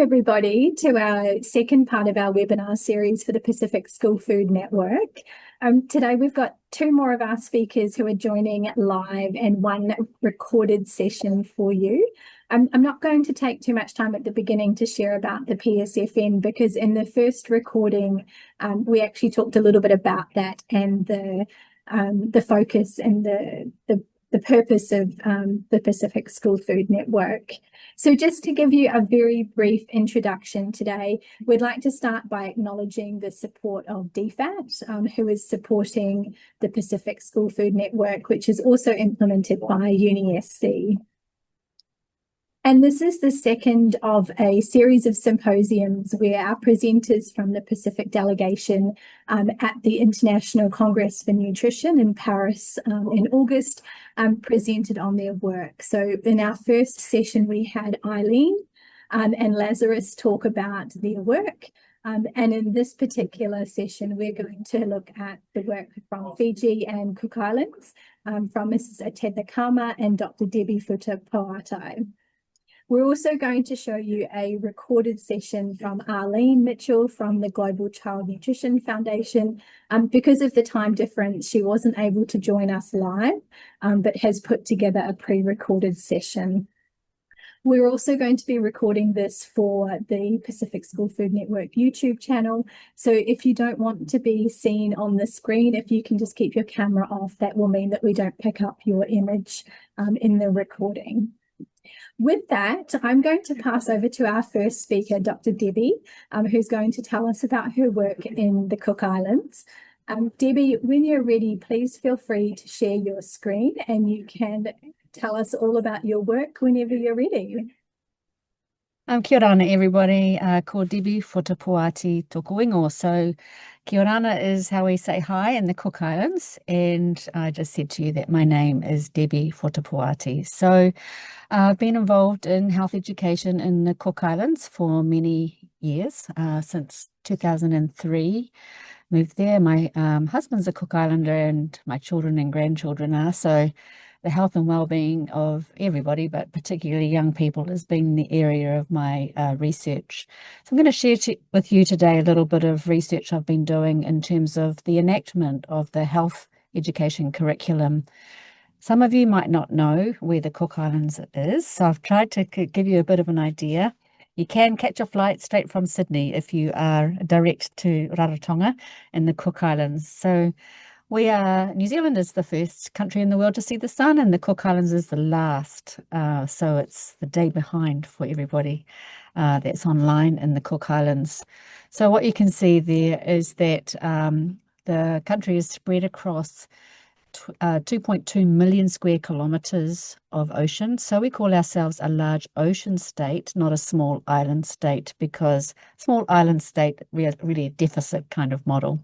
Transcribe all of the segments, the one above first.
Everybody, to our second part of our webinar series for the Pacific School Food Network. Today we've got two more of our speakers who are joining live and one recorded session for you. I'm not going to take too much time at the beginning to share about the PSFN because in the first recording we actually talked a little bit about that and the focus and the purpose of the Pacific School Food Network. So just to give you a very brief introduction today, we'd like to start by acknowledging the support of DFAT, who is supporting the Pacific School Food Network, which is also implemented by IUNS-ICN. And this is the second of a series of symposiums where our presenters from the Pacific delegation at the International Congress for Nutrition in Paris in August presented on their work. So in our first session, we had Eileen and Lazarus talk about their work. And in this particular session, we're going to look at the work from Fiji and Cook Islands from Mrs. Atednakama and Dr. Debbie Futa-Poatai. We're also going to show you a recorded session from Arlene Mitchell from the Global Child Nutrition Foundation. Because of the time difference, she wasn't able to join us live, but has put together a pre-recorded session. We're also going to be recording this for the Pacific School Food Network YouTube channel. So if you don't want to be seen on the screen, if you can just keep your camera off, that will mean that we don't pick up your image in the recording. With that, I'm going to pass over to our first speaker, Dr. Debbie, who's going to tell us about her work in the Cook Islands. Debbie, when you're ready, please feel free to share your screen and you can tell us all about your work whenever you're ready. Kia ora everybody, ko Debbie Futa-Poatai tōku ingo. So kia ora is how we say hi in the Cook Islands, and I just said to you that my name is Debbie Futa-Poatai. So I've been involved in health education in the Cook Islands for many years, since 2003. Moved there. My husband's a Cook Islander and my children and grandchildren are, so the health and well-being of everybody, but particularly young people, has been the area of my research. So I'm going to share with you today a little bit of research I've been doing in terms of the enactment of the health education curriculum. Some of you might not know where the Cook Islands is, so I've tried to give you a bit of an idea. You can catch a flight straight from Sydney if you are direct to Rarotonga in the Cook Islands. So New Zealand is the first country in the world to see the sun, and the Cook Islands is the last. So it's the day behind for everybody that's online in the Cook Islands. So what you can see there is that the country is spread across 2.2 million square kilometres of ocean. So we call ourselves a large ocean state, not a small island state, because small island state really a deficit kind of model.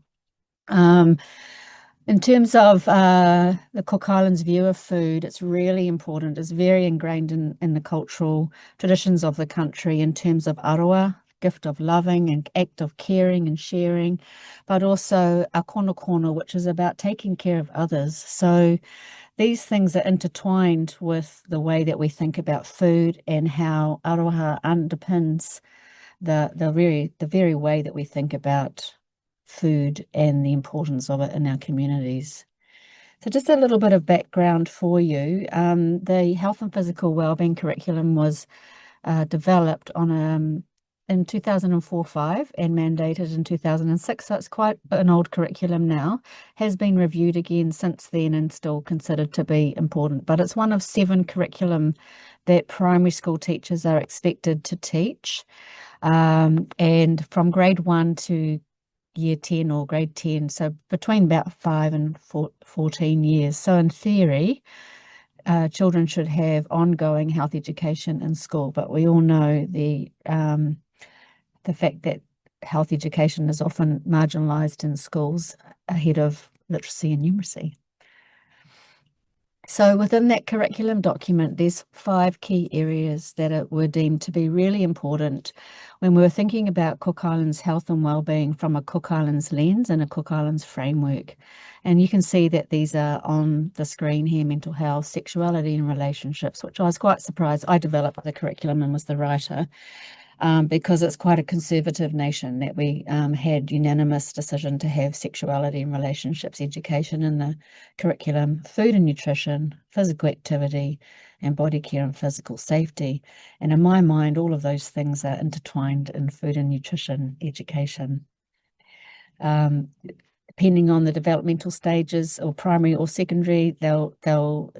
In terms of the Cook Islands view of food, it's really important. It's very ingrained in the cultural traditions of the country in terms of aroa, gift of loving and act of caring and sharing, but also a kono, which is about taking care of others. So these things are intertwined with the way that we think about food and how aroha underpins the very way that we think about food and the importance of it in our communities. So just a little bit of background for you. The health and physical wellbeing curriculum was developed in 2004-05 and mandated in 2006, so it's quite an old curriculum now. Has been reviewed again since then and still considered to be important, but it's one of 7 curriculum that primary school teachers are expected to teach, and from grade 1 to year 10 or grade 10, so between about 5 and 14 years. So in theory, children should have ongoing health education in school, but we all know the fact that health education is often marginalised in schools ahead of literacy and numeracy. So within that curriculum document, there's 5 key areas that were deemed to be really important when we were thinking about Cook Islands health and wellbeing from a Cook Islands lens and a Cook Islands framework. And you can see that these are on the screen here: mental health, sexuality and relationships, which I was quite surprised. I developed the curriculum and was the writer. because it's quite a conservative nation that we had unanimous decision to have sexuality and relationships education in the curriculum, food and nutrition, physical activity, and body care and physical safety. And in my mind, all of those things are intertwined in food and nutrition education. Depending on the developmental stages, or primary or secondary, they'll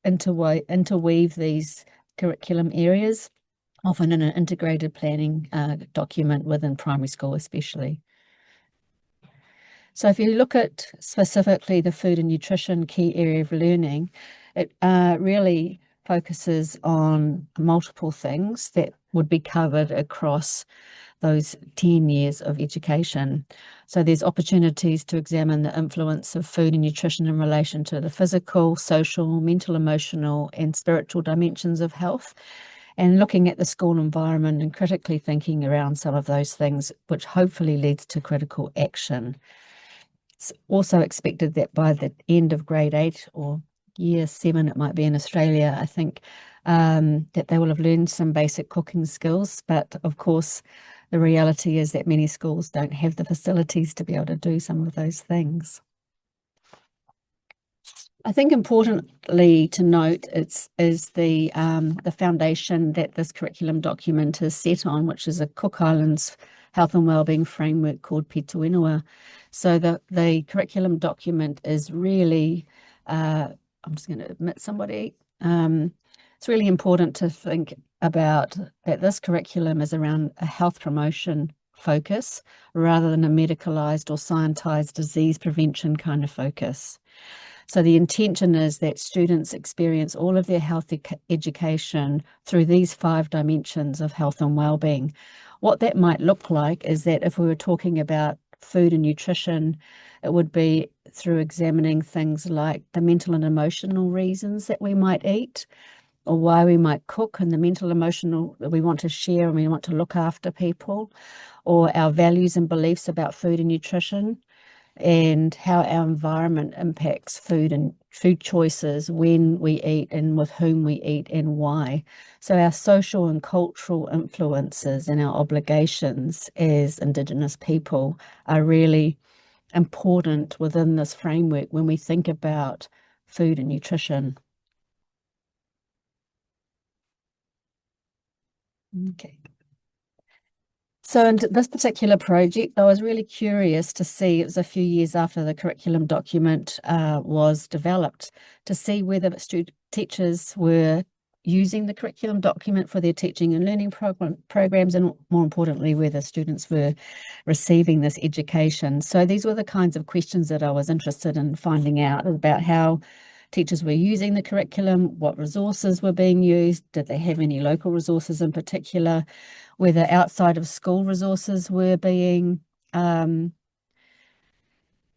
interweave these curriculum areas, often in an integrated planning document within primary school especially. So if you look at specifically the food and nutrition key area of learning, it really focuses on multiple things that would be covered across those 10 years of education. So there's opportunities to examine the influence of food and nutrition in relation to the physical, social, mental, emotional, and spiritual dimensions of health, and looking at the school environment and critically thinking around some of those things, which hopefully leads to critical action. It's also expected that by the end of grade 8 or year 7, it might be in Australia, I think, that they will have learned some basic cooking skills. But of course, the reality is that many schools don't have the facilities to be able to do some of those things. I think importantly to note is the foundation that this curriculum document is set on, which is a Cook Islands health and wellbeing framework called Pito Whenua. So the curriculum document is really, I'm just going to admit somebody, it's really important to think about that this curriculum is around a health promotion focus rather than a medicalized or scientized disease prevention kind of focus. So the intention is that students experience all of their health education through these 5 dimensions of health and well-being. What that might look like is that if we were talking about food and nutrition, it would be through examining things like the mental and emotional reasons that we might eat, or why we might cook, and the mental emotional that we want to share and we want to look after people, or our values and beliefs about food and nutrition, and how our environment impacts food and food choices, when we eat and with whom we eat and why. So our social and cultural influences and our obligations as Indigenous people are really important within this framework when we think about food and nutrition. Okay. So in this particular project, I was really curious to see, it was a few years after the curriculum document was developed, to see whether teachers were using the curriculum document for their teaching and learning programs, and more importantly, whether students were receiving this education. So these were the kinds of questions that I was interested in finding out about: how teachers were using the curriculum, what resources were being used, did they have any local resources in particular, whether outside of school resources were being,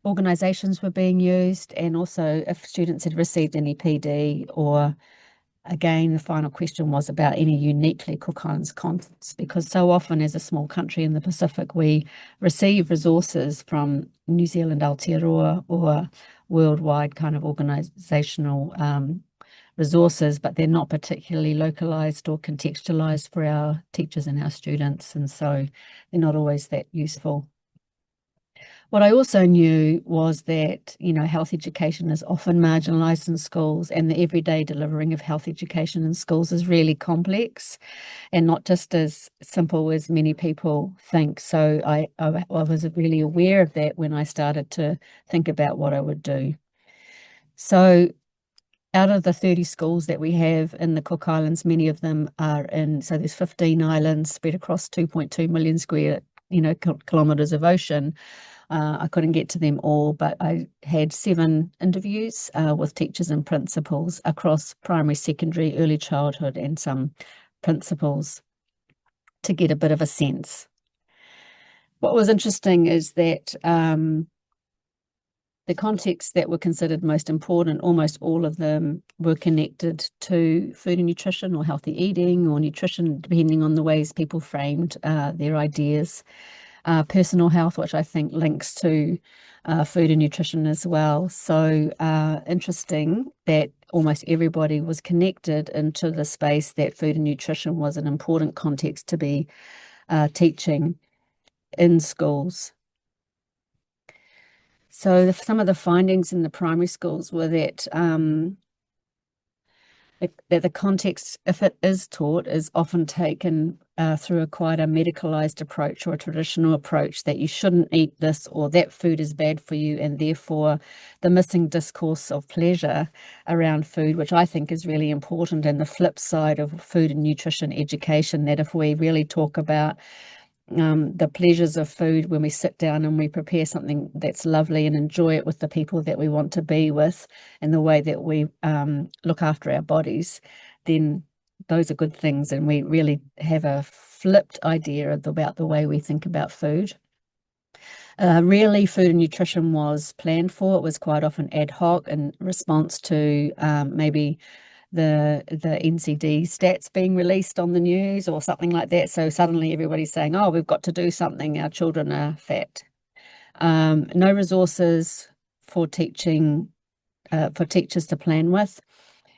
organisations were being used, and also if students had received any PD, or again, the final question was about any uniquely Cook Islands contents, because so often as a small country in the Pacific, we receive resources from New Zealand Aotearoa or worldwide kind of organisational resources, but they're not particularly localized or contextualized for our teachers and our students, and so they're not always that useful. What I also knew was that, health education is often marginalized in schools, and the everyday delivering of health education in schools is really complex and not just as simple as many people think. So I was really aware of that when I started to think about what I would do. So out of the 30 schools that we have in the Cook Islands, many of them are so there's 15 islands spread across 2.2 million square, kilometres of ocean. I couldn't get to them all, but I had 7 interviews with teachers and principals across primary, secondary, early childhood, and some principals to get a bit of a sense. What was interesting is that the contexts that were considered most important, almost all of them were connected to food and nutrition, or healthy eating, or nutrition, depending on the ways people framed their ideas. Personal health, which I think links to food and nutrition as well. So interesting that almost everybody was connected into the space that food and nutrition was an important context to be teaching in schools. So some of the findings in the primary schools were that that the context, if it is taught, is often taken through quite a medicalized approach or a traditional approach, that you shouldn't eat this or that food is bad for you, and therefore the missing discourse of pleasure around food, which I think is really important, and the flip side of food and nutrition education, that if we really talk about the pleasures of food when we sit down and we prepare something that's lovely and enjoy it with the people that we want to be with, and the way that we look after our bodies, then those are good things, and we really have a flipped idea about the way we think about food. Really, food and nutrition was planned for. It was quite often ad hoc in response to maybe the NCD stats being released on the news or something like that. So suddenly everybody's saying, oh, we've got to do something, our children are fat. No resources for teaching, for teachers to plan with.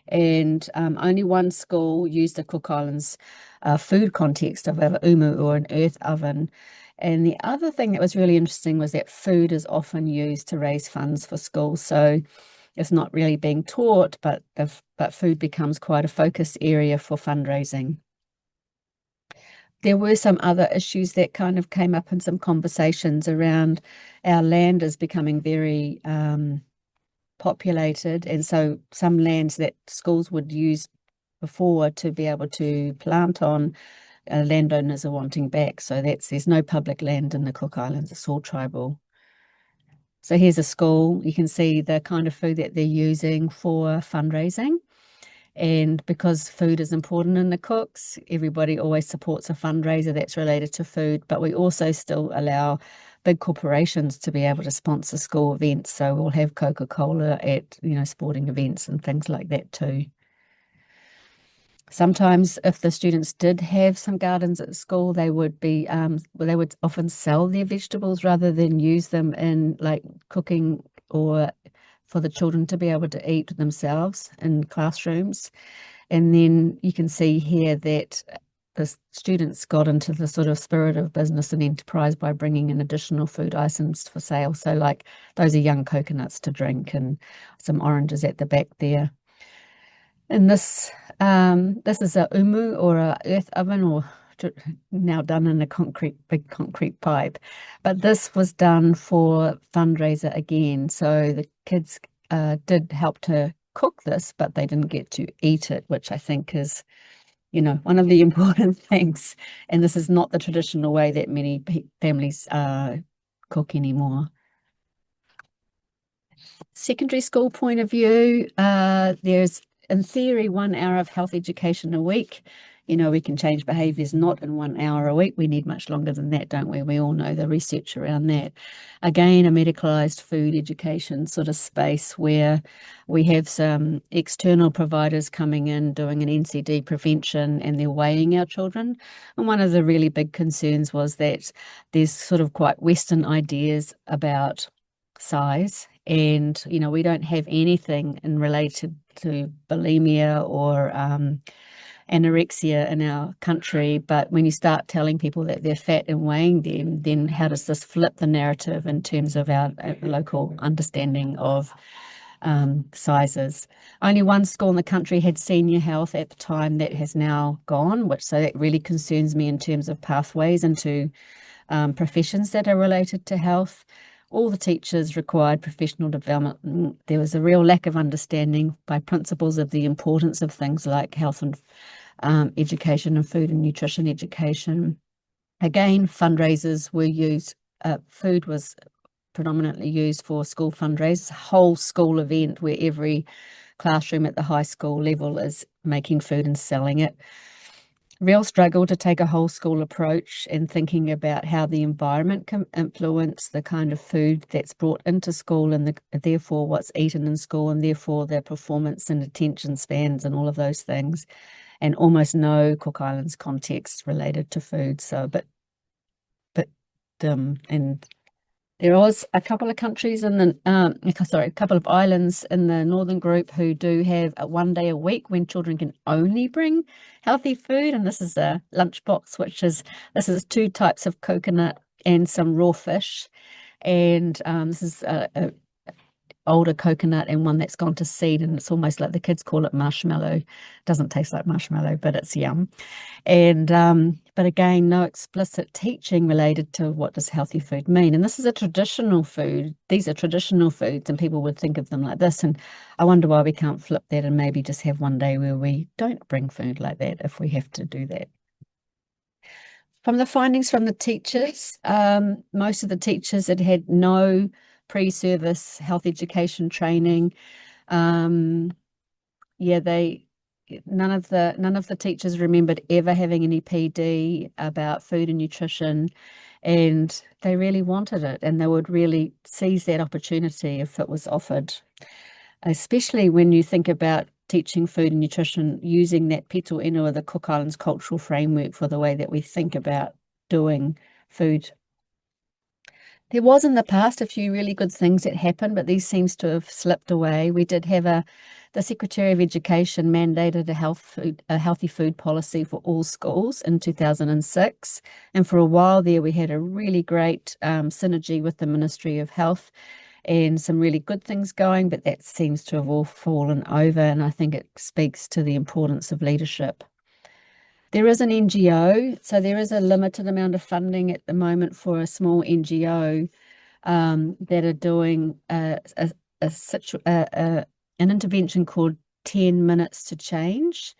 And only one school used the Cook Islands food context of an umu, or an earth oven. And the other thing that was really interesting was that food is often used to raise funds for schools. So it's not really being taught, but food becomes quite a focus area for fundraising. There were some other issues that kind of came up in some conversations around our land is becoming very populated, and so some lands that schools would use before to be able to plant on, landowners are wanting back. So there's no public land in the Cook Islands, it's all tribal. So here's a school. You can see the kind of food that they're using for fundraising. And because food is important in the Cooks, everybody always supports a fundraiser that's related to food. But we also still allow big corporations to be able to sponsor school events. So we'll have Coca-Cola at, sporting events and things like that too. Sometimes if the students did have some gardens at school, they would be they would often sell their vegetables rather than use them in like cooking, or for the children to be able to eat themselves in classrooms. And then you can see here that the students got into the sort of spirit of business and enterprise by bringing in additional food items for sale. So like those are young coconuts to drink, and some oranges at the back there. And this is a umu, or a earth oven, or now done in a big concrete pipe. But this was done for fundraiser again. So the kids did help to cook this, but they didn't get to eat it, which I think is, one of the important things. And this is not the traditional way that many families cook anymore. Secondary school point of view, there's in theory 1 hour of health education a week. We can change behaviours not in 1 hour a week. We need much longer than that, don't we? We all know the research around that. Again, a medicalised food education sort of space where we have some external providers coming in doing an NCD prevention, and they're weighing our children. And one of the really big concerns was that there's sort of quite Western ideas about size, and we don't have anything in related to bulimia or anorexia in our country. But when you start telling people that they're fat and weighing them, then how does this flip the narrative in terms of our local understanding of sizes? Only one school in the country had senior health at the time. That has now gone, so that really concerns me in terms of pathways into professions that are related to health. All the teachers required professional development. There was a real lack of understanding by principals of the importance of things like health and education, and food and nutrition education. Again, fundraisers were used. Food was predominantly used for school fundraisers, whole school event where every classroom at the high school level is making food and selling it. Real struggle to take a whole school approach and thinking about how the environment can influence the kind of food that's brought into school, and therefore what's eaten in school, and therefore their performance and attention spans and all of those things. And almost no Cook Islands context related to food. So, but and There was a couple of countries in the, a couple of islands in the northern group who do have a 1 day a week when children can only bring healthy food. And this is a lunchbox, this is 2 types of coconut and some raw fish. And this is a older coconut and one that's gone to seed, and it's almost like the kids call it marshmallow. Doesn't taste like marshmallow, but it's yum. And but again, no explicit teaching related to what does healthy food mean. And this is a traditional food. These are traditional foods, and people would think of them like this. And I wonder why we can't flip that and maybe just have 1 day where we don't bring food like that if we have to do that. From the findings from the teachers, most of the teachers had no pre-service health education training. Yeah, none of the teachers remembered ever having any PD about food and nutrition, and they really wanted it, and they would really seize that opportunity if it was offered, especially when you think about teaching food and nutrition using that Pito Inua, the Cook Islands cultural framework for the way that we think about doing food. There was in the past a few really good things that happened, but these seems to have slipped away. We did have the Secretary of Education mandated a healthy food policy for all schools in 2006. And for a while there, we had a really great synergy with the Ministry of Health and some really good things going, but that seems to have all fallen over. And I think it speaks to the importance of leadership. There is an NGO, so there is a limited amount of funding at the moment for a small NGO that are doing an intervention called 10 Minutes to Change.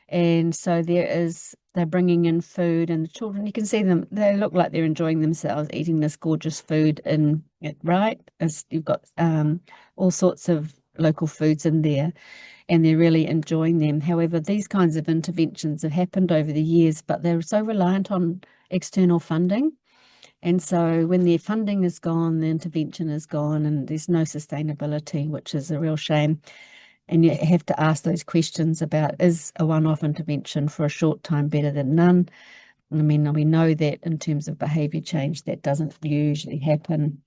And so they're bringing in food, and the children, you can see them, they look like they're enjoying themselves eating this gorgeous food, right? You've got all sorts of local foods in there, and they're really enjoying them. However, these kinds of interventions have happened over the years, but they're so reliant on external funding. And so when their funding is gone, the intervention is gone, and there's no sustainability, which is a real shame. And you have to ask those questions about, is a one-off intervention for a short time better than none? I mean, we know that in terms of behaviour change, that doesn't usually happen.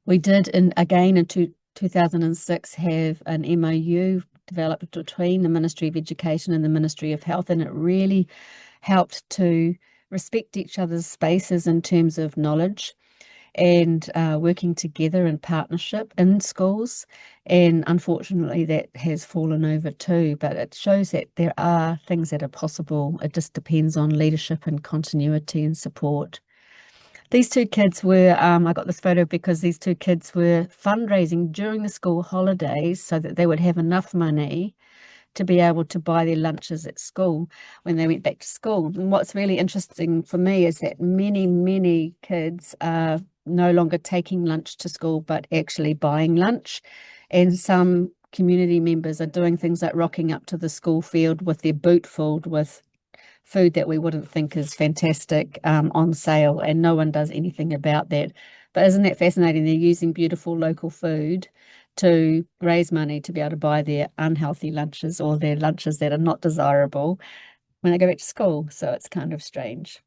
We did, again in 2006, have an MOU developed between the Ministry of Education and the Ministry of Health, and it really helped to respect each other's spaces in terms of knowledge and working together in partnership in schools. And unfortunately, that has fallen over too, but it shows that there are things that are possible. It just depends on leadership and continuity and support. These 2 kids were, I got this photo because these 2 kids were fundraising during the school holidays so that they would have enough money to be able to buy their lunches at school when they went back to school. And what's really interesting for me is that many kids are no longer taking lunch to school, but actually buying lunch. And some community members are doing things like rocking up to the school field with their boot filled with food that we wouldn't think is fantastic on sale, and no one does anything about that. But isn't that fascinating? They're using beautiful local food to raise money to be able to buy their unhealthy lunches or their lunches that are not desirable when they go back to school. So it's kind of strange.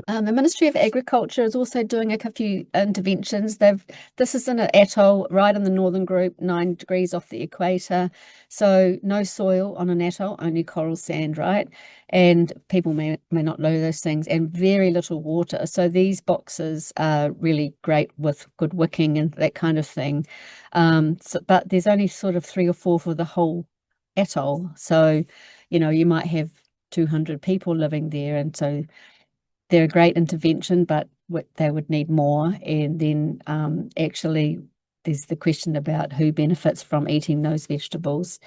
The Ministry of Agriculture is also doing a few interventions. This is in an atoll right in the northern group, 9 degrees off the equator. So no soil on an atoll, only coral sand, right? And people may not know those things, and very little water. So these boxes are really great with good wicking and that kind of thing. But there's only sort of 3 or 4 for the whole atoll. So, you might have 200 people living there, and so they're a great intervention, but they would need more. And then actually there's the question about who benefits from eating those vegetables,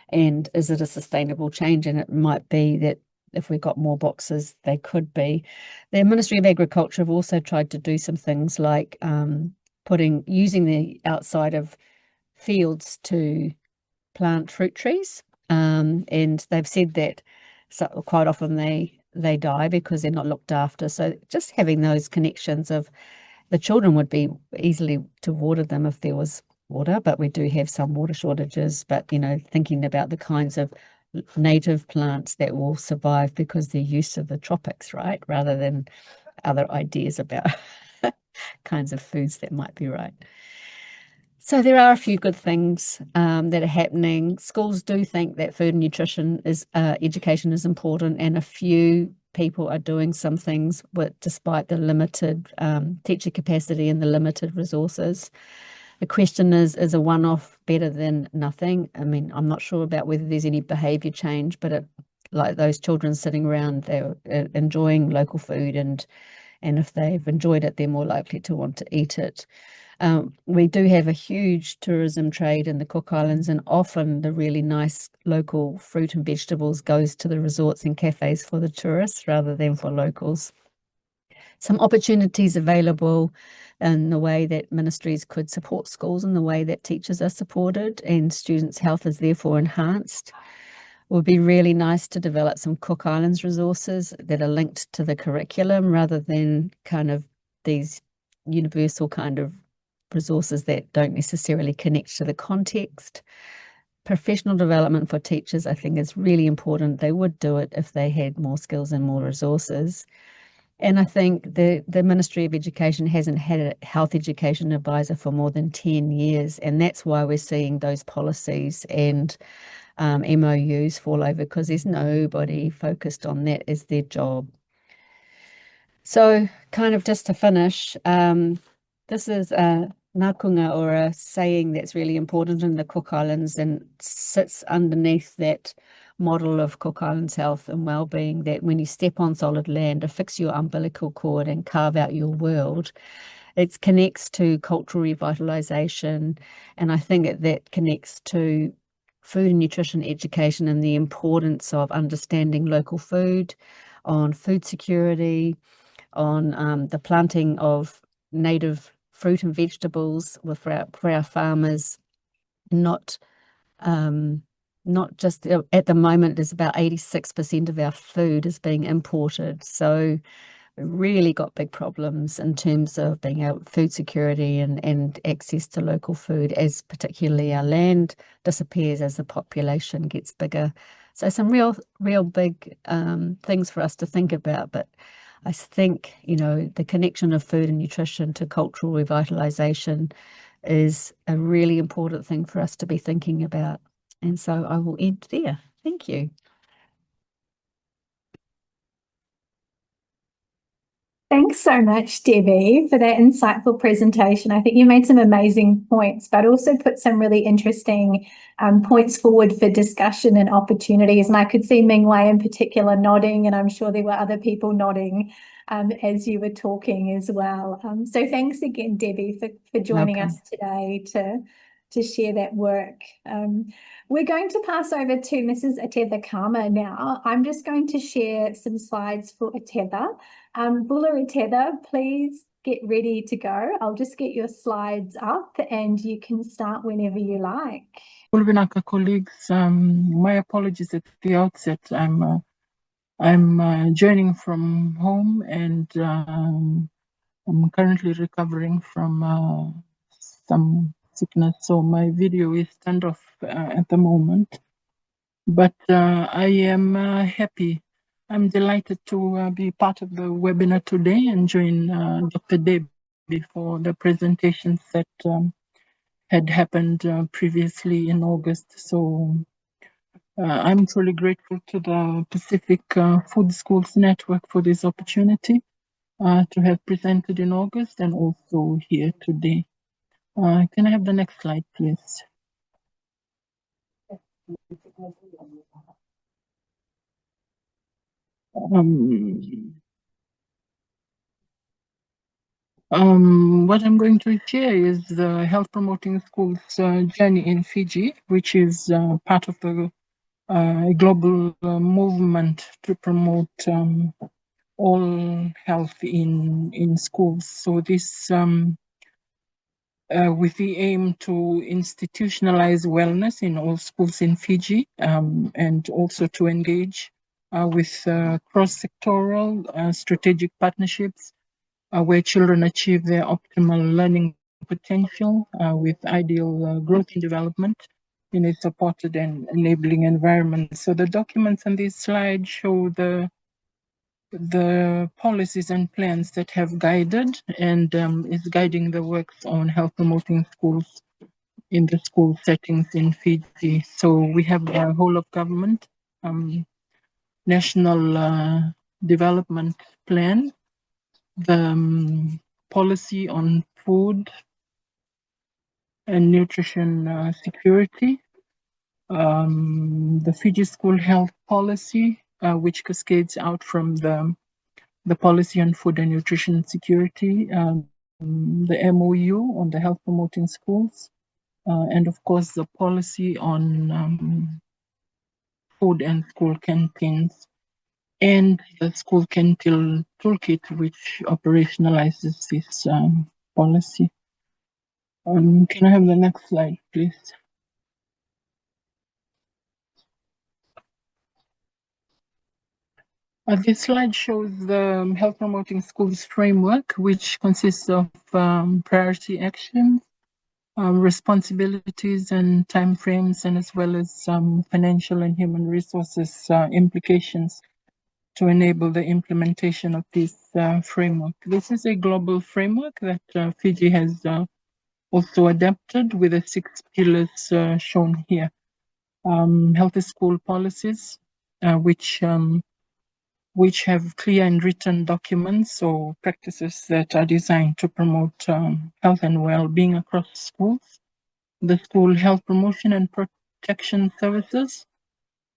and is it a sustainable change? And it might be that if we got more boxes, they could be. The Ministry of Agriculture have also tried to do some things like using the outside of fields to plant fruit trees. And they've said that quite often they die because they're not looked after. So just having those connections of the children would be easily to water them if there was water, but we do have some water shortages. But, thinking about the kinds of native plants that will survive because they're used to the tropics, right? Rather than other ideas about kinds of foods that might be right. So there are a few good things that are happening. Schools do think that food and nutrition is education is important, and a few people are doing some things despite the limited teacher capacity and the limited resources. The question is a one-off better than nothing? I mean, I'm not sure about whether there's any behaviour change, but like those children sitting around, they're enjoying local food, and if they've enjoyed it, they're more likely to want to eat it. We do have a huge tourism trade in the Cook Islands, and often the really nice local fruit and vegetables goes to the resorts and cafes for the tourists rather than for locals. Some opportunities available in the way that ministries could support schools and the way that teachers are supported and students' health is therefore enhanced. It would be really nice to develop some Cook Islands resources that are linked to the curriculum rather than kind of these universal kind of resources that don't necessarily connect to the context. Professional development for teachers, I think, is really important. They would do it if they had more skills and more resources. And I think the Ministry of Education hasn't had a health education advisor for more than 10 years, and that's why we're seeing those policies and MOUs fall over, because there's nobody focused on that as their job. So kind of just to finish, this is a nakunga, or a saying that's really important in the Cook Islands and sits underneath that model of Cook Islands health and well-being, that when you step on solid land, to fix your umbilical cord and carve out your world, it connects to cultural revitalisation, and I think that connects to food and nutrition education and the importance of understanding local food, on food security, on the planting of native fruit and vegetables for our farmers, not just at the moment. There's about 86% of our food is being imported, so really got big problems in terms of being able food security and access to local food, as particularly our land disappears as the population gets bigger. So some real big things for us to think about. But I think, you know, the connection of food and nutrition to cultural revitalisation is a really important thing for us to be thinking about. And so I will end there. Thank you. Thanks so much, Debbie, for that insightful presentation. I think you made some amazing points, but also put some really interesting points forward for discussion and opportunities. And I could see Mingwei in particular nodding, and I'm sure there were other people nodding as you were talking as well. So thanks again, Debbie, for joining us today to share that work. We're going to pass over to Mrs. Ateba Kama now. I'm just going to share some slides for Ateba. Bula Ateba, please get ready to go. I'll just get your slides up and you can start whenever you like. Ulvinaka colleagues, my apologies at the outset. I'm joining from home, and I'm currently recovering from some sickness, so my video is turned off at the moment. But I am happy. I'm delighted to be part of the webinar today and join Dr. Debbie for the presentations that had happened previously in August. So I'm truly grateful to the Pacific Food Schools Network for this opportunity to have presented in August and also here today. Can I have the next slide, please? What I'm going to share is the Health Promoting Schools journey in Fiji, which is part of the global movement to promote all health in schools. So this with the aim to institutionalize wellness in all schools in Fiji, and also to engage with cross-sectoral strategic partnerships where children achieve their optimal learning potential with ideal growth and development in a supported and enabling environment. So the documents on this slide show the the policies and plans that have guided and is guiding the works on health promoting schools in the school settings in Fiji. So we have the whole of government national development plan, the policy on food and nutrition security, the Fiji school health policy, which cascades out from the policy on food and nutrition security, the MOU on the health promoting schools, and of course the policy on food and school canteens, and the school canteen toolkit, which operationalizes this policy. Can I have the next slide, please? This slide shows the health promoting schools framework, which consists of priority actions, responsibilities and timeframes, and as well as financial and human resources implications to enable the implementation of this framework. This is a global framework that Fiji has also adapted with the 6 pillars shown here. Healthy school policies, which have clear and written documents or practices that are designed to promote health and well-being across schools. The school health promotion and protection services,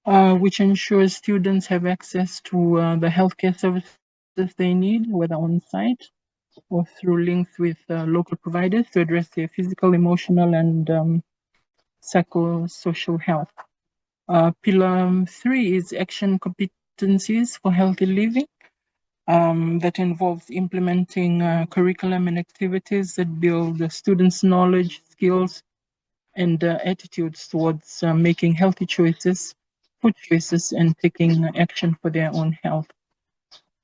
which ensures students have access to the healthcare services they need, whether on site or through links with local providers to address their physical, emotional, and psychosocial health. Pillar 3 is action competencies for healthy living. That involves implementing curriculum and activities that build the students' knowledge, skills, and attitudes towards making healthy choices, food choices, and taking action for their own health.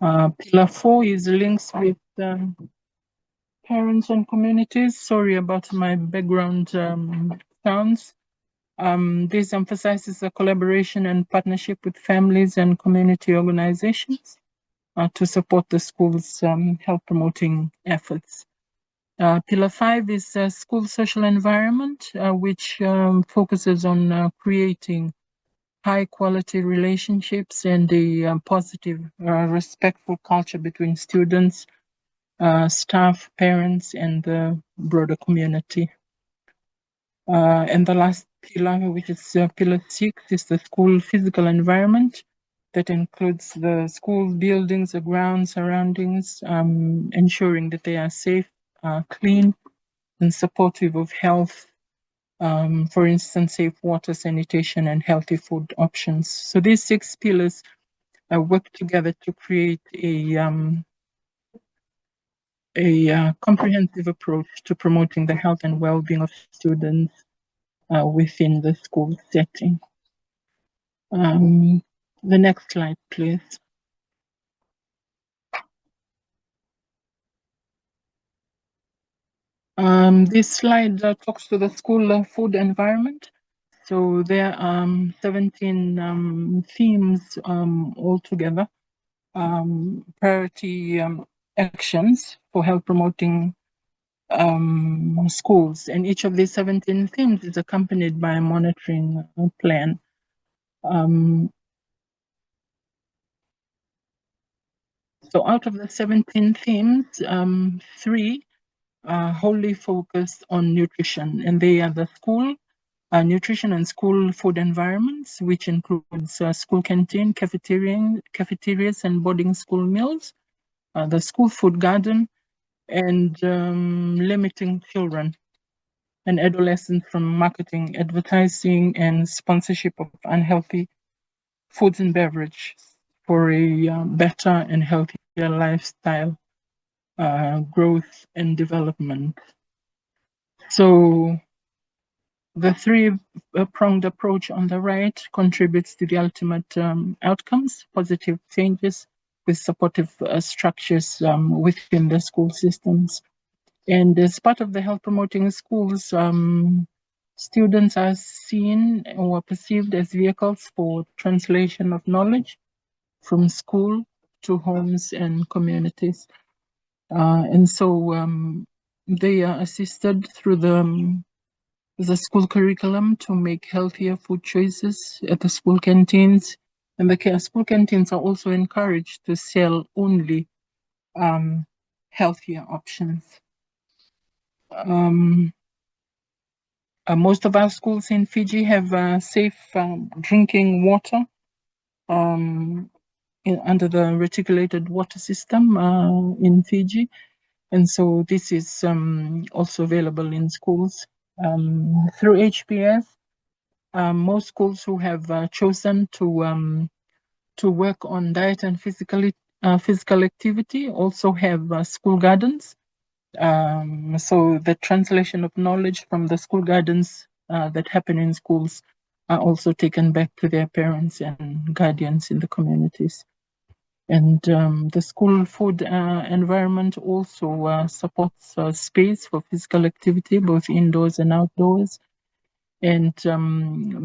Pillar 4 is links with parents and communities. Sorry about my background sounds. This emphasizes the collaboration and partnership with families and community organizations to support the school's health promoting efforts. Pillar 5 is school social environment, which focuses on creating high quality relationships and a positive, respectful culture between students, staff, parents, and the broader community. And the last pillar, which is pillar 6, is the school physical environment that includes the school buildings, the ground surroundings, ensuring that they are safe, clean, and supportive of health. For instance, safe water, sanitation, and healthy food options. So these 6 pillars work together to create a comprehensive approach to promoting the health and well-being of students within the school setting. The next slide, please. This slide talks to the school food environment. So there are 17 themes altogether, priority actions for health promoting schools. And each of these 17 themes is accompanied by a monitoring plan. So out of the 17 themes, 3 are wholly focused on nutrition, and they are the school nutrition and school food environments, which includes school canteen, cafeterias, and boarding school meals, the school food garden, and limiting children and adolescents from marketing, advertising, and sponsorship of unhealthy foods and beverages for a better and healthier lifestyle, growth, and development. So the 3-pronged approach on the right contributes to the ultimate outcomes, positive changes with supportive structures within the school systems. And as part of the health promoting schools, students are seen or perceived as vehicles for translation of knowledge from school to homes and communities. And so they are assisted through the school curriculum to make healthier food choices at the school canteens. And the school canteens are also encouraged to sell only healthier options. Most of our schools in Fiji have safe drinking water under the reticulated water system in Fiji. And so this is also available in schools. Through HPS, most schools who have chosen to work on diet and physical activity also have school gardens. So the translation of knowledge from the school gardens that happen in schools are also taken back to their parents and guardians in the communities. And the school food environment also supports space for physical activity, both indoors and outdoors. And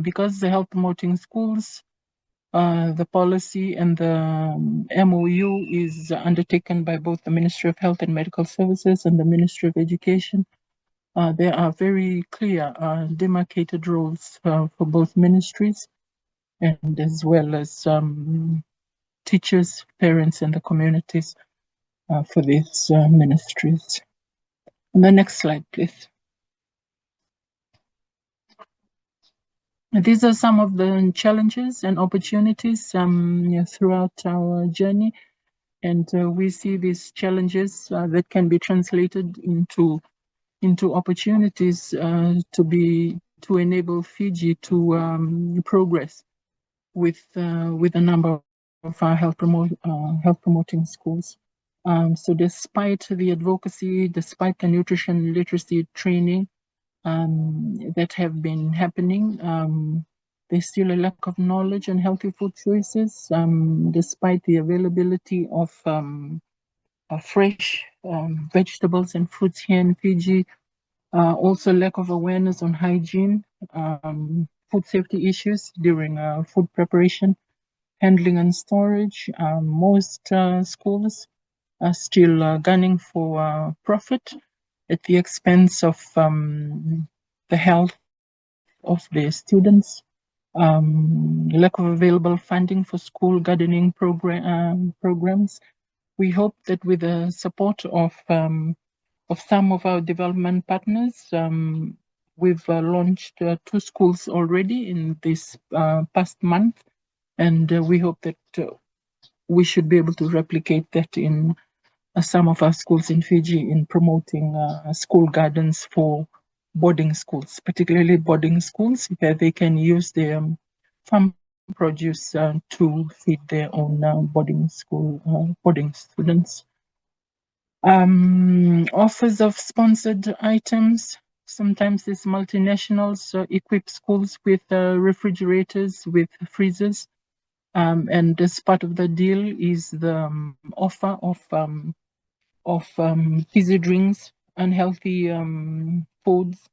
because the health promoting schools, the policy and the MOU is undertaken by both the Ministry of Health and Medical Services and the Ministry of Education, there are very clear demarcated roles for both ministries, and as well as teachers, parents, and the communities for these ministries. And the next slide, please. These are some of the challenges and opportunities throughout our journey. And we see these challenges that can be translated into opportunities to enable Fiji to progress with a number of our health promoting schools. So despite the advocacy, despite the nutrition literacy training that have been happening, there's still a lack of knowledge on healthy food choices, despite the availability of fresh vegetables and fruits here in Fiji. Also lack of awareness on hygiene, food safety issues during food preparation, handling and storage. Most schools are still gunning for profit at the expense of the health of their students. Lack of available funding for school gardening programs. We hope that with the support of some of our development partners, we've launched 2 schools already in this past month, and we hope that we should be able to replicate that in some of our schools in Fiji in promoting school gardens for boarding schools, particularly boarding schools where they can use their farm produce to feed their own boarding students. Offers of sponsored items. Sometimes these multinationals equip schools with refrigerators, with freezers, and as part of the deal is the offer of fizzy drinks, unhealthy foods,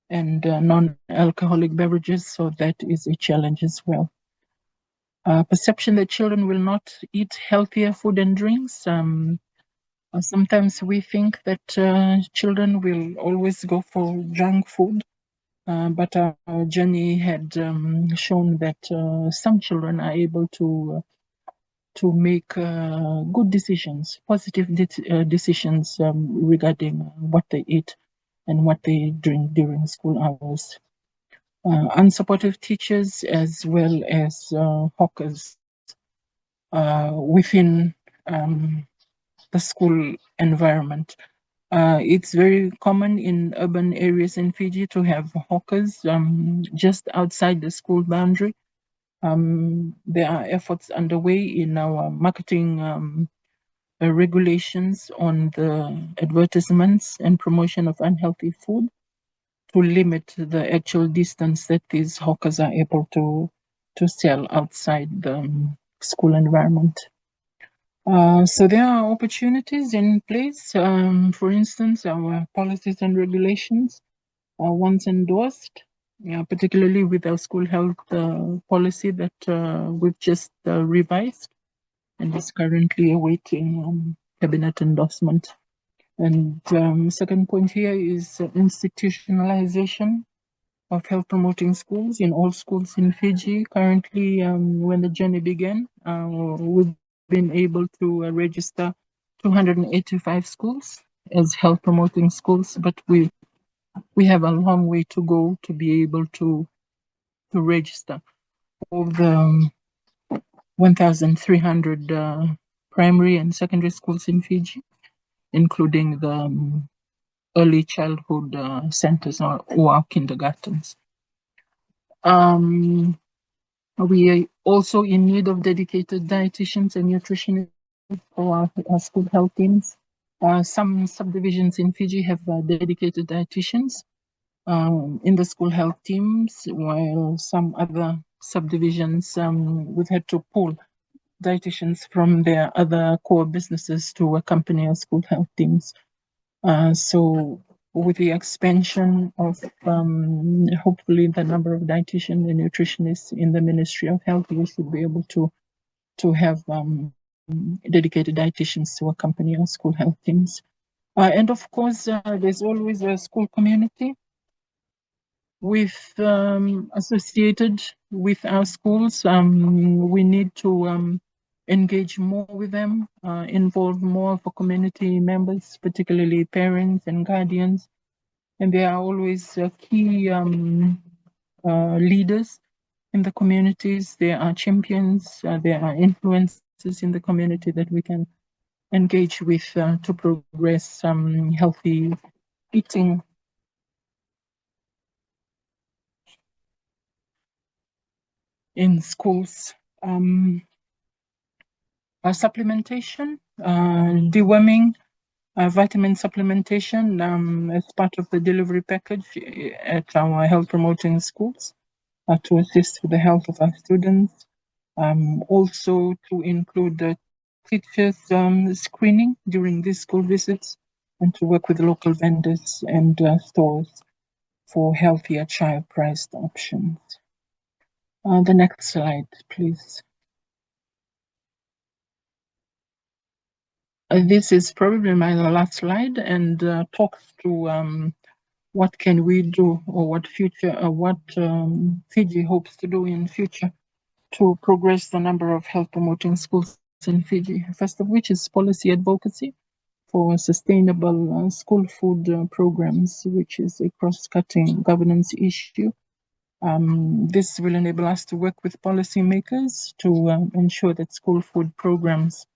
and non-alcoholic beverages. So that is a challenge as well. Perception that children will not eat healthier food and drinks. Sometimes we think that children will always go for junk food, but our journey had shown that some children are able to make good decisions, positive decisions regarding what they eat and what they drink during school hours. Unsupportive teachers as well as hawkers within the school environment. It's very common in urban areas in Fiji to have hawkers just outside the school boundary. There are efforts underway in our marketing regulations on the advertisements and promotion of unhealthy food to limit the actual distance that these hawkers are able to sell outside the school environment. So there are opportunities in place. For instance, our policies and regulations are once endorsed, particularly with our school health policy that we've just revised. and is currently awaiting cabinet endorsement. And second point here is institutionalization of health promoting schools in all schools in Fiji. Currently, when the journey began, we've been able to register 285 schools as health promoting schools, but we have a long way to go to be able to register all the 1,300 primary and secondary schools in Fiji, including the early childhood centers or kindergartens. We are also in need of dedicated dietitians and nutritionists for our school health teams. Some subdivisions in Fiji have dedicated dietitians in the school health teams, while some other subdivisions we've had to pull dietitians from their other core businesses to accompany our school health teams. So with the expansion of hopefully the number of dietitians and nutritionists in the Ministry of Health, we should be able to have dedicated dietitians to accompany our school health teams. And of course, there's always a school community with associated with our schools. We need to engage more with them, involve more of our community members, particularly parents and guardians. And they are always key leaders in the communities. They are champions, they are influencers in the community that we can engage with to progress healthy eating. In schools. Supplementation, deworming, vitamin supplementation as part of the delivery package at our health promoting schools to assist with the health of our students. Also to include the teachers screening during these school visits and to work with local vendors and stores for healthier child-priced options. The next slide, please. This is probably my last slide and talks to what can we do or what Fiji hopes to do in future to progress the number of health promoting schools in Fiji. First of which is policy advocacy for sustainable school food programs, which is a cross-cutting governance issue. This will enable us to work with policymakers to ensure that school food programs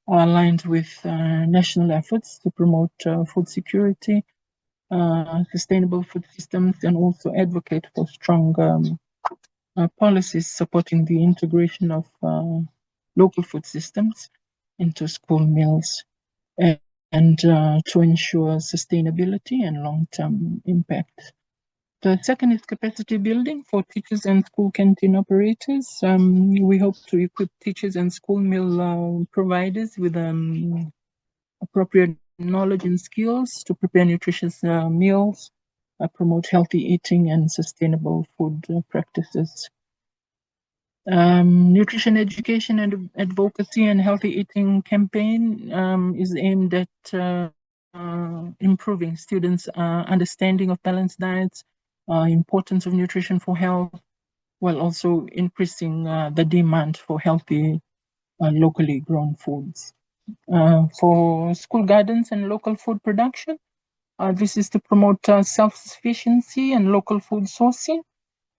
are aligned with national efforts to promote food security, sustainable food systems, and also advocate for strong policies supporting the integration of local food systems into school meals and to ensure sustainability and long-term impact. The second is capacity building for teachers and school canteen operators. We hope to equip teachers and school meal providers with appropriate knowledge and skills to prepare nutritious meals, promote healthy eating and sustainable food practices. Nutrition education and advocacy and healthy eating campaign is aimed at improving students' understanding of balanced diets, importance of nutrition for health, while also increasing the demand for healthy locally grown foods. For school gardens and local food production, this is to promote self-sufficiency and local food sourcing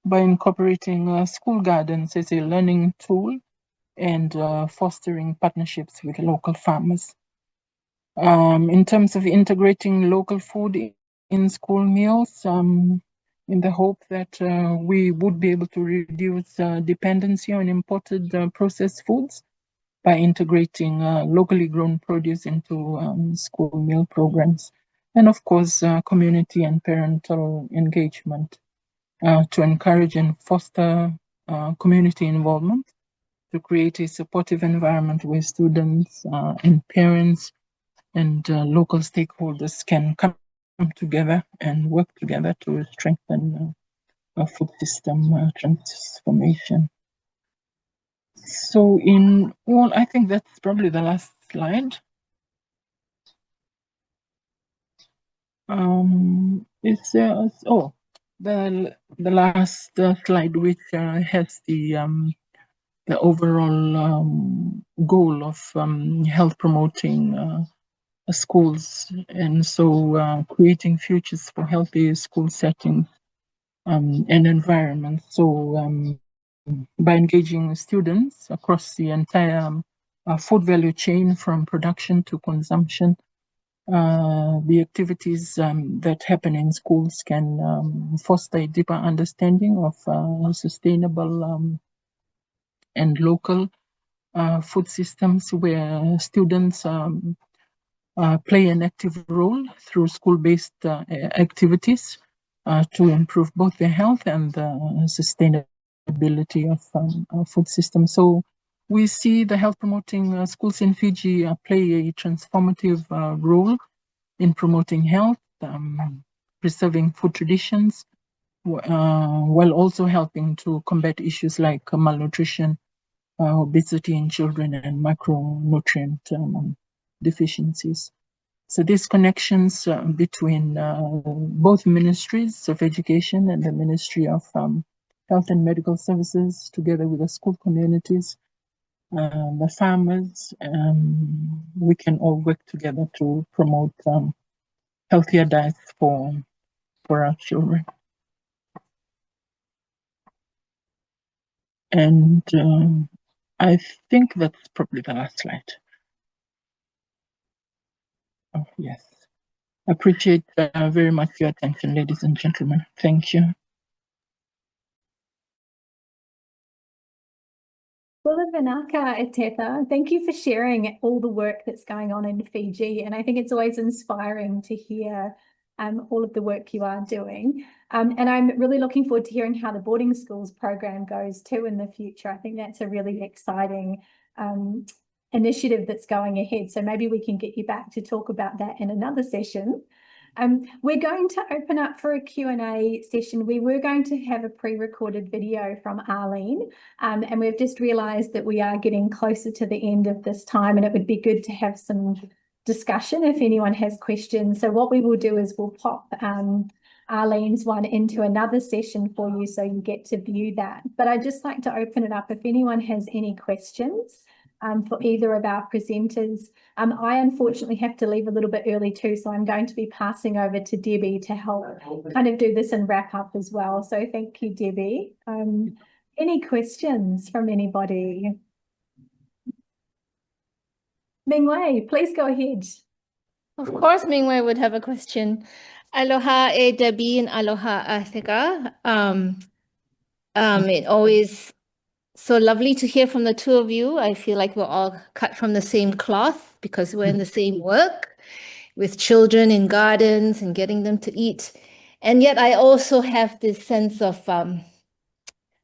by incorporating school gardens as a learning tool and fostering partnerships with local farmers. In terms of integrating local food in school meals, in the hope that we would be able to reduce dependency on imported processed foods by integrating locally grown produce into school meal programs. And of course, community and parental engagement to encourage and foster community involvement to create a supportive environment where students and parents and local stakeholders can come together and work together to strengthen food system transformation. So in all, I think that's probably the last slide. It's the last slide, which has the overall goal of health promoting schools, and so creating futures for healthy school settings and environments. So by engaging students across the entire food value chain from production to consumption, the activities that happen in schools can foster a deeper understanding of sustainable and local food systems, where students play an active role through school-based activities to improve both their health and the sustainability of food systems. So we see the health promoting schools in Fiji play a transformative role in promoting health, preserving food traditions, while also helping to combat issues like malnutrition, obesity in children, and micronutrient deficiencies. So these connections between both ministries of education and the Ministry of Health and Medical Services, together with the school communities, the farmers, we can all work together to promote healthier diets for our children. And I think that's probably the last slide. Oh, yes. Appreciate very much your attention, ladies and gentlemen. Thank you. Vinaka Etetha, thank you for sharing all the work that's going on in Fiji. And I think it's always inspiring to hear all of the work you are doing. And I'm really looking forward to hearing how the boarding schools program goes too in the future. I think that's a really exciting initiative that's going ahead. So maybe we can get you back to talk about that in another session. We're going to open up for a Q&A session. We were going to have a pre-recorded video from Arlene, and we've just realised that we are getting closer to the end of this time, and it would be good to have some discussion if anyone has questions. So what we will do is we'll pop Arlene's one into another session for you so you get to view that. But I'd just like to open it up if anyone has any questions for either of our presenters. I unfortunately have to leave a little bit early too, so I'm going to be passing over to Debbie to help kind of do this and wrap up as well. So thank you, Debbie. Any questions from anybody? Mingwei, please go ahead. Of course, Mingwei would have a question. Aloha, Debbie, and aloha, Athika. It always so lovely to hear from the two of you. I feel like we're all cut from the same cloth because we're in the same work with children in gardens and getting them to eat. And yet I also have this sense of a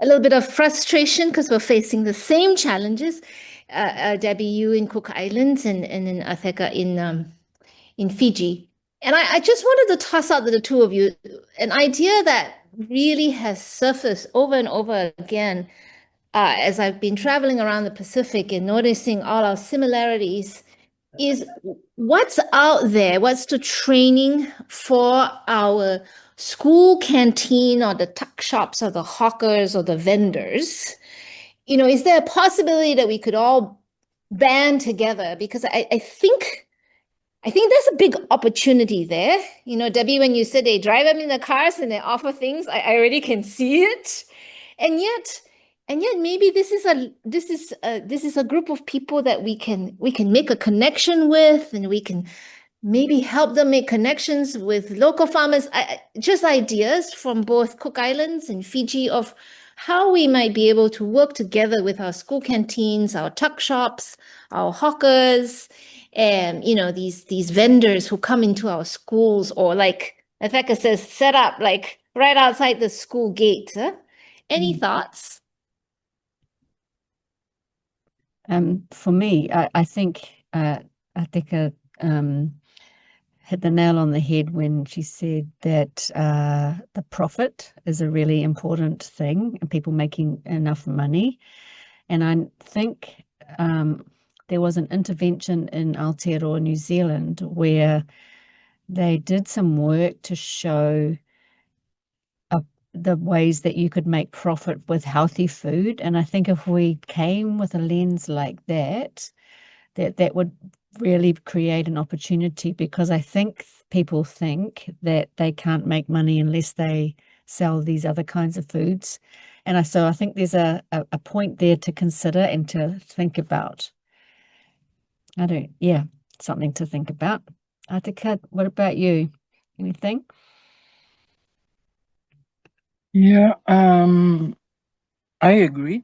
little bit of frustration because we're facing the same challenges. Debbie, you in Cook Islands and in Atheka in Fiji. And I just wanted to toss out to the two of you an idea that really has surfaced over and over again as I've been traveling around the Pacific and noticing all our similarities is what's out there, what's the training for our school canteen or the tuck shops or the hawkers or the vendors? You know, is there a possibility that we could all band together? Because I think there's a big opportunity there. You know, Debbie, when you said they drive them in the cars and they offer things, I already can see it. And yet maybe this is a group of people that we can make a connection with, and we can maybe help them make connections with local farmers. Just ideas from both Cook Islands and Fiji of how we might be able to work together with our school canteens, our tuck shops, our hawkers, and you know, these vendors who come into our schools, or like Rebecca says, set up like right outside the school gate. Any thoughts? For me, I think Atika hit the nail on the head when she said that the profit is a really important thing and people making enough money. And I think there was an intervention in Aotearoa, New Zealand, where they did some work to show the ways that you could make profit with healthy food. And I think if we came with a lens like that, that would really create an opportunity, because I think people think that they can't make money unless they sell these other kinds of foods. And so I think there's a point there to consider and to think about. Something to think about. Atika, what about you? Anything? Yeah, I agree.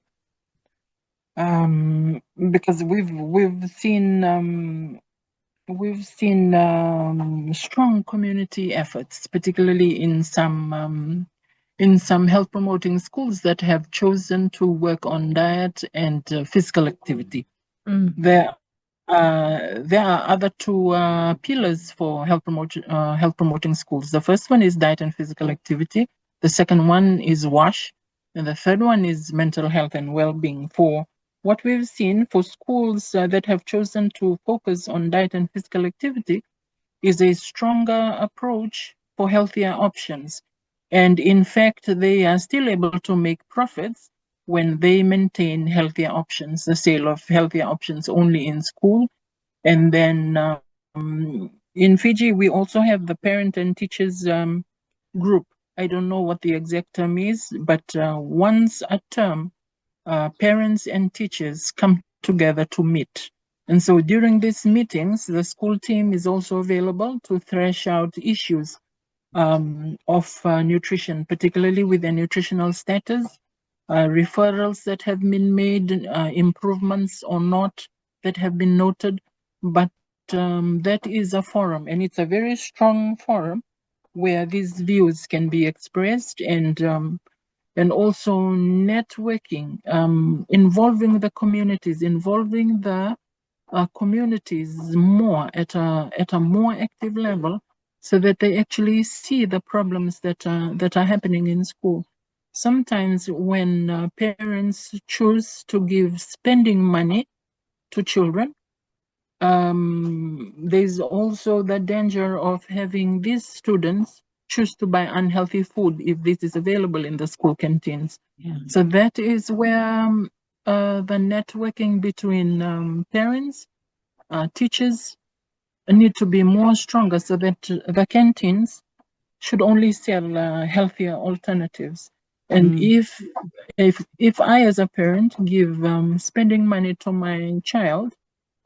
Because we've seen strong community efforts, particularly in some health promoting schools that have chosen to work on diet and physical activity. There are other two pillars for health promoting schools. The first one is diet and physical activity. The second one is WASH, and the third one is mental health and well-being. For what we've seen for schools that have chosen to focus on diet and physical activity is a stronger approach for healthier options. And in fact, they are still able to make profits when they maintain healthier options, the sale of healthier options only in school. And then in Fiji, we also have the parent and teachers group. I don't know what the exact term is, but once a term, parents and teachers come together to meet. And so during these meetings, the school team is also available to thresh out issues of nutrition, particularly with the nutritional status, referrals that have been made, improvements or not that have been noted. But that is a forum, and it's a very strong forum where these views can be expressed, and also networking, involving the communities, involving the communities more at a more active level, so that they actually see the problems that are happening in school. Sometimes when parents choose to give spending money to children, there's also the danger of having these students choose to buy unhealthy food if this is available in the school canteens. Yeah. So that is where the networking between parents, teachers need to be more stronger, so that the canteens should only sell healthier alternatives. And if I, as a parent, give spending money to my child,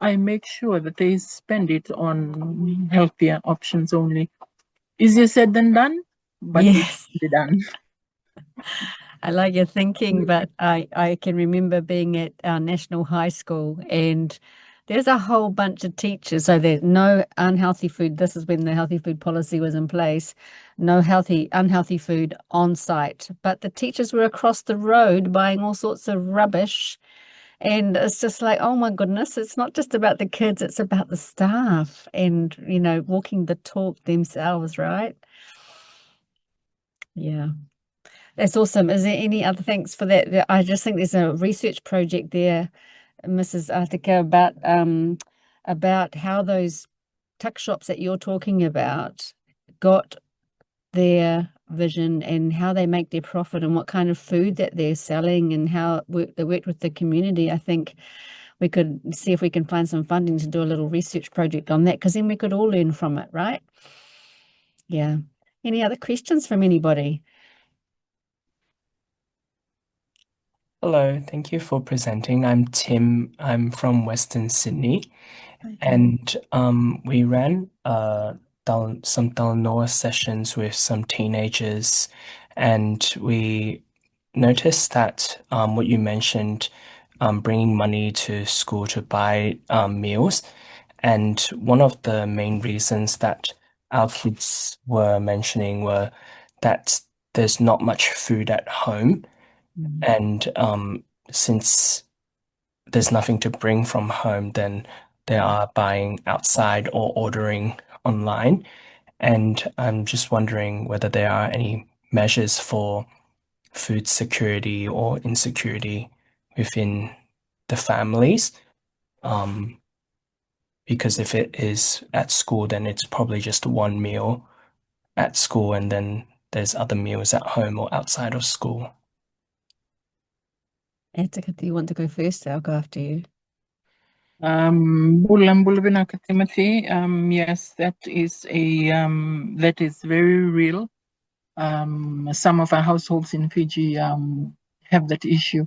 I make sure that they spend it on healthier options only. Easier said than done, but it Yes. can be done. I like your thinking, but I can remember being at our national high school, and there's a whole bunch of teachers. So there's no unhealthy food. This is when the healthy food policy was in place. No unhealthy food on site. But the teachers were across the road buying all sorts of rubbish. And it's just like, oh my goodness, it's not just about the kids, it's about the staff and, walking the talk themselves, right? Yeah. That's awesome. Is there any other thanks for that? I just think there's a research project there, Mrs. Artika, about how those tuck shops that you're talking about got their vision and how they make their profit and what kind of food that they're selling and how they worked with the community. I think we could see if we can find some funding to do a little research project on that, because then we could all learn from it, right? Yeah. Any other questions from anybody? Hello, thank you for presenting. I'm Tim. I'm from Western Sydney, and we ran some Talanoa sessions with some teenagers, and we noticed that what you mentioned, bringing money to school to buy meals, and one of the main reasons that our kids were mentioning were that there's not much food at home. And since there's nothing to bring from home, then they are buying outside or ordering online. And I'm just wondering whether there are any measures for food security or insecurity within the families. Because if it is at school, then it's probably just one meal at school, and then there's other meals at home or outside of school. Etika, do you want to go first? I'll go after you. Timothy, yes, that is very real. Some of our households in Fiji have that issue.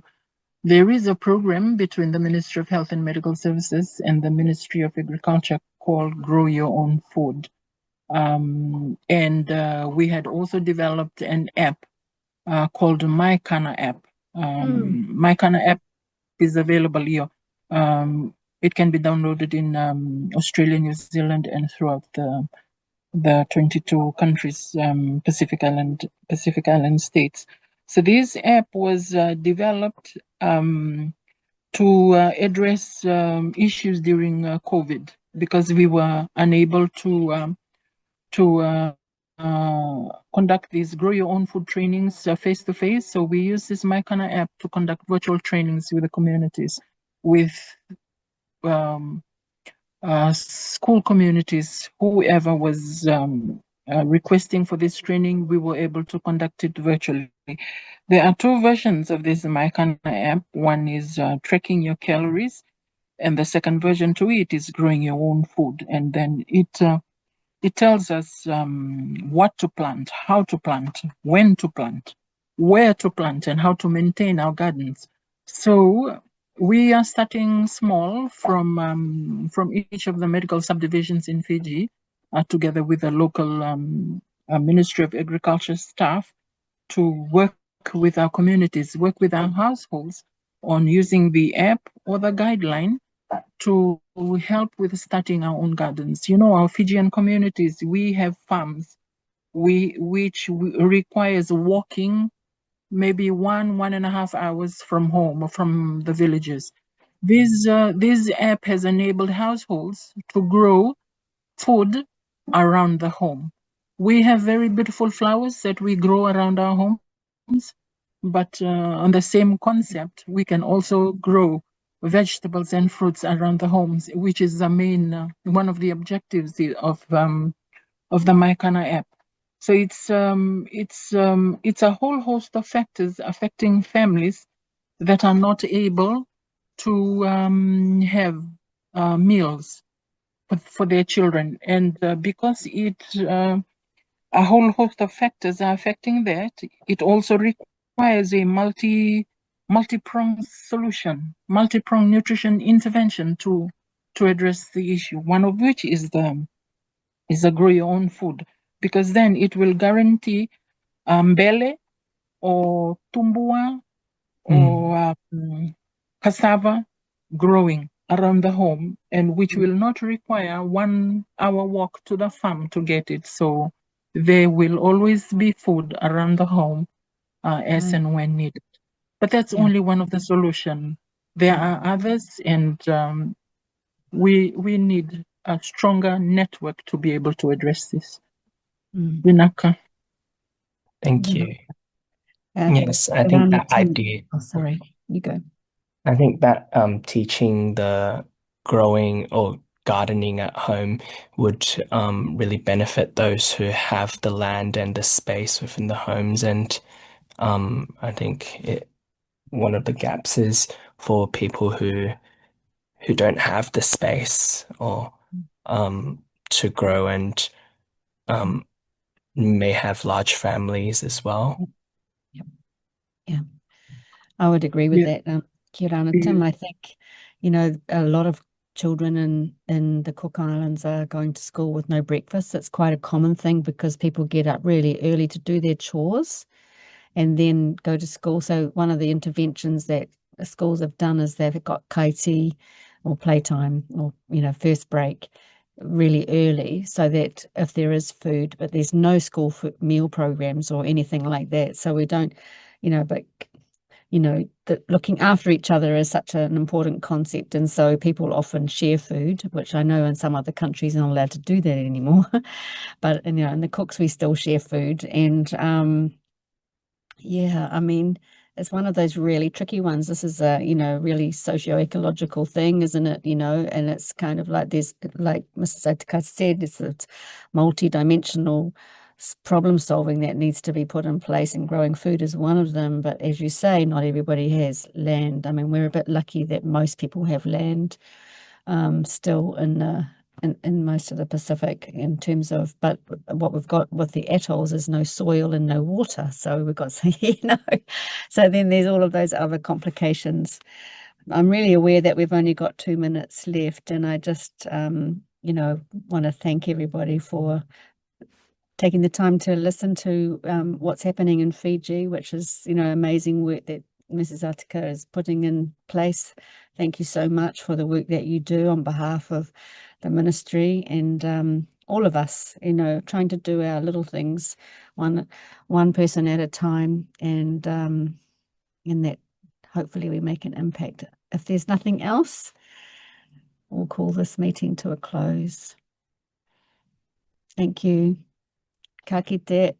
There is a program between the Ministry of Health and Medical Services and the Ministry of Agriculture called Grow Your Own Food. We had also developed an app called MyKana app. MyKana app is available here. It can be downloaded in Australia, New Zealand, and throughout the 22 countries, Pacific Island states. So this app was developed to address issues during COVID, because we were unable to conduct these grow your own food trainings face to face. So we use this MyKana app to conduct virtual trainings with the communities, with school communities, whoever was requesting for this training, we were able to conduct it virtually. There are two versions of this MyKana app. One is tracking your calories, and the second version to it is growing your own food. And then it tells us what to plant, how to plant, when to plant, where to plant, and how to maintain our gardens. So we are starting small from each of the medical subdivisions in Fiji, together with the local Ministry of Agriculture staff, to work with our communities, work with our households on using the app or the guideline to help with starting our own gardens. You know, our Fijian communities, we have farms, which requires walking maybe 1.5 hours from home or from the villages. This app has enabled households to grow food around the home. We have very beautiful flowers that we grow around our homes, but on the same concept, we can also grow vegetables and fruits around the homes, which is the main one of the objectives of the MyKana app. So it's a whole host of factors affecting families that are not able to have meals for their children, and because a whole host of factors are affecting that, it also requires a multi-pronged solution, multi-pronged nutrition intervention to address the issue. One of which is the grow your own food, because then it will guarantee mbele or tumbua or cassava growing around the home, and which will not require 1 hour walk to the farm to get it. So there will always be food around the home as and when needed. But that's only one of the solutions. There are others, and we need a stronger network to be able to address this. Vinaka. Thank you. Yes, I think that idea. Oh, sorry, you go. I think that teaching the growing or gardening at home would really benefit those who have the land and the space within the homes. And I think one of the gaps is for people who don't have the space or to grow, and may have large families as well. Yeah, I would agree with that, Kia ora, Tim. I think, you know, a lot of children in the Cook Islands are going to school with no breakfast. It's quite a common thing because people get up really early to do their chores and then go to school. So one of the interventions that the schools have done is they've got kaiti or playtime or, you know, first break really early, so that if there is food, but there's no school meal programs or anything like that. So we don't, you know, but you know, that looking after each other is such an important concept. And so people often share food, which I know in some other countries are not allowed to do that anymore. But, you know, in the Cooks, we still share food. And yeah, I mean, it's one of those really tricky ones. This is a, really socio-ecological thing, isn't it? And it's kind of like there's, like Mrs. Otakar said, it's multi-dimensional problem solving that needs to be put in place, and growing food is one of them. But as you say, not everybody has land. I mean, we're a bit lucky that most people have land still in most of the Pacific, in terms of, but what we've got with the atolls is no soil and no water. So we've got, so then there's all of those other complications. I'm really aware that we've only got 2 minutes left, and I just, want to thank everybody for taking the time to listen to what's happening in Fiji, which is, amazing work that Mrs. Otakar is putting in place. Thank you so much for the work that you do on behalf of the ministry and all of us, trying to do our little things, one person at a time, and that hopefully we make an impact. If there's nothing else, we'll call this meeting to a close. Thank you. Ka kite.